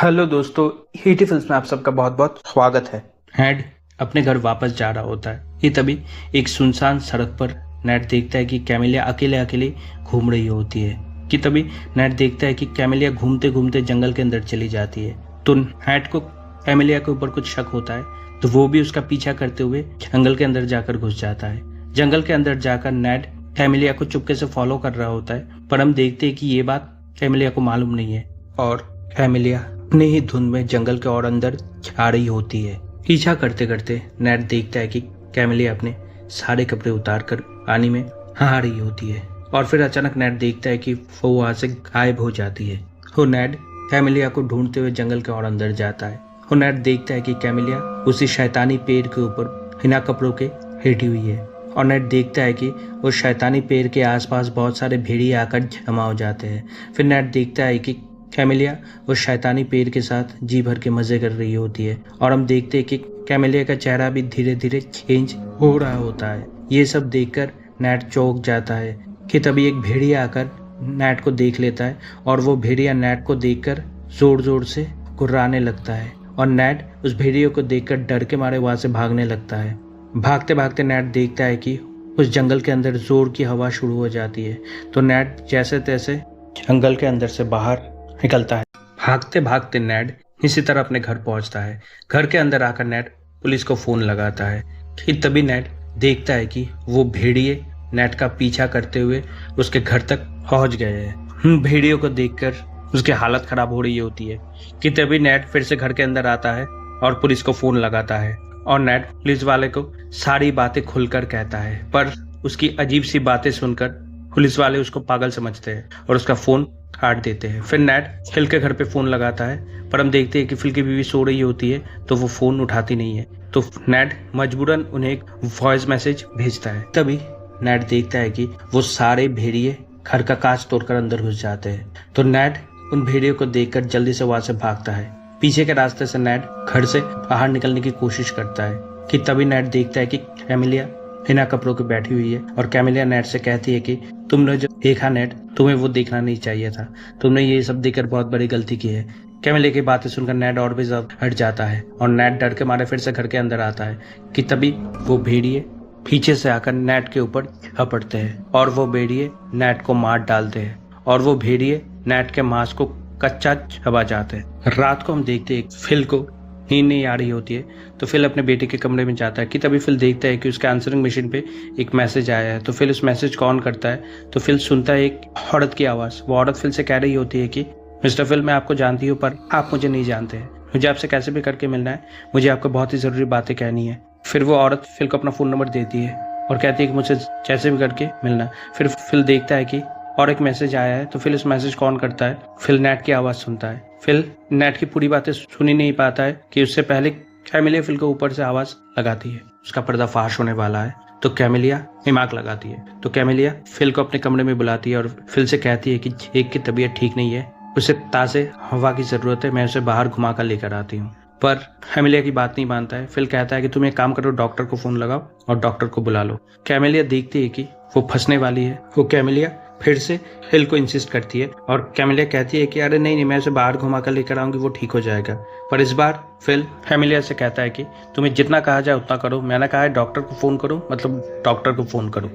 Hello दोस्तों, हीटी films में आप सबका बहुत बहुत स्वागत है। नेड अपने घर वापस जा रहा होता है कि तभी एक सुनसान सड़क पर नेड देखता है कि कैमिलिया अकेले अकेले घूम रही होती है। कि तभी नेड देखता है कि कैमिलिया घूमते घूमते जंगल के अंदर चली जाती है। तो नेड को कैमिलिया के ऊपर कुछ शक होता है, तो वो भी उसका पीछा करते हुए जंगल के अंदर जाकर घुस जाता है। जंगल के अंदर जाकर नेड कैमिलिया को चुपके से फॉलो कर रहा होता है, पर हम देखते हैं कि ये बात कैमिलिया को मालूम नहीं है और कैमिलिया अपने ही धुन में जंगल के और अंदर जा रही होती है। पीछा करते करते नेड देखता है कि कैमिलिया अपने सारे कपड़े उतार कर पानी में नहा रही होती है और फिर अचानक नेड देखता है कि वो वहां से गायब हो जाती है। वो नेड कैमिलिया को ढूंढते हुए जंगल के और अंदर जाता है। वो नेड देखता है कि कैमिलिया उसी शैतानी पेड़ के ऊपर बिना कपड़ों के लेटी हुई है और नेड देखता है कि उस शैतानी पेड़ के आसपास बहुत सारे भेड़िए आकर जमा हो जाते हैं। फिर नेड देखता है कि कैमिलिया उस शैतानी पेड़ के साथ जी भर के मजे कर रही होती है और हम देखते हैं कि कैमिलिया का चेहरा भी धीरे धीरे चेंज हो रहा होता है। ये सब देखकर नेड चौंक जाता है कि तभी एक भेड़िया आकर नेड को देख लेता है और वो भेड़िया नेड को देखकर जोर जोर से गुर्राने लगता है और नेड उस भेड़िए को देखकर डर के मारे वहां से भागने लगता है। भागते भागते नेड देखता है कि उस जंगल के अंदर जोर की हवा शुरू हो जाती है, तो नेड जैसे तैसे जंगल के अंदर से बाहर निकलता है। भागते भागते नेड इसी तरह अपने घर पहुंचता है। घर के अंदर आकर नेड पुलिस को फोन लगाता है कि तभी नेड देखता है कि वो भेड़िए नेड का पीछा करते हुए उसके घर तक पहुंच गए हैं। भेड़ियों को देखकर उसकी हालत खराब हो रही होती है कि तभी नेड फिर से घर के अंदर आता है और पुलिस को फोन लगाता है और नेड पुलिस वाले को सारी बातें खुलकर कहता है, पर उसकी अजीब सी बातें सुनकर पुलिस वाले उसको पागल समझते हैं और उसका फोन काट देते हैं। फिर नेड फिल के घर पे फोन लगाता है, पर हम देखते हैं कि फिल की बीवी सो रही होती है, तो वो फोन उठाती नहीं है। तो नेड मजबूरन उन्हें एक वॉइस मैसेज भेजता है। तभी नेड देखता है कि वो सारे भेड़िए घर का कांच तोड़कर अंदर घुस जाते हैं। तो नेड उन भेड़ियों को देखकर जल्दी से वहां से भागता है। पीछे के रास्ते से नेड घर से बाहर निकलने की कोशिश करता है कि तभी नेड देखता है कि कैमिलिया बिना कपड़ों के बैठी हुई है और कैमिलिया नेड से कहती है कि तुमने जो देखा नेड, तुम्हें वो देखना नहीं चाहिए था, तुमने ये सब देखकर बहुत बड़ी गलती की है। कैमिलिया की बातें सुनकर नेड और भी ज्यादा हट जाता है और नेड डर के मारे फिर से घर के अंदर आता है कि तभी वो भेड़िए पीछे से आकर नेड के ऊपर झपटते हैं और वो भेड़िए नेड को मार डालते हैं और वो भेड़िए नेड के मांस को कच्चा चबा जाते हैं। रात को हम देखते हैं फिल को नींद नहीं आ रही होती है, तो फिल अपने बेटे के कमरे में जाता है कि तभी फिल देखता है कि उसके आंसरिंग मशीन पे एक मैसेज आया है। तो फिल उस मैसेज को ऑन करता है, तो फिल सुनता है एक औरत की आवाज़। वो औरत फिल से कह रही होती है कि मिस्टर फिल, मैं आपको जानती हूँ पर आप मुझे नहीं जानते हैं। मुझे आपसे कैसे भी करके मिलना है, मुझे आपको बहुत ही ज़रूरी बातें कहनी है। फिर वो औरत फिल को अपना फ़ोन नंबर देती है और कहती है कि मुझे जैसे भी करके मिलना। फिर फिल देखता है कि और एक मैसेज आया है, तो फिल उस मैसेज को ऑन करता है। फिल नेट की आवाज़ सुनता है। फिल नेट की पूरी बातें सुन ही नहीं पाता है कि उससे पहले कैमिलिया फिल को ऊपर से आवाज़ लगाती है। उसका पर्दाफाश होने वाला है, तो कैमिलिया दिमाग लगाती है। तो कैमिलिया फिल को अपने कमरे में बुलाती है और फिल से कहती है कि जेक की तबीयत ठीक नहीं है, उसे ताज़े हवा की ज़रूरत है, मैं उसे बाहर घुमा कर लेकर आती हूँ। पर कैमिलिया की बात नहीं मानता है। फिल कहता है कि तुम एक काम करो, डॉक्टर को फ़ोन लगाओ और डॉक्टर को बुला लो। कैमिलिया देखती है कि वो फंसने वाली है। वो कैमिलिया फिर से फिल को इंसिस्ट करती है और कैमिलिया कहती है कि अरे नहीं, मैं उसे बाहर घुमा कर लेकर आऊंगी, वो ठीक हो जाएगा। पर इस बार फिल कैमिलिया से कहता है कि तुम्हें जितना कहा जाए उतना करो, मैंने कहा है डॉक्टर को फ़ोन करो, मतलब डॉक्टर को फ़ोन करो।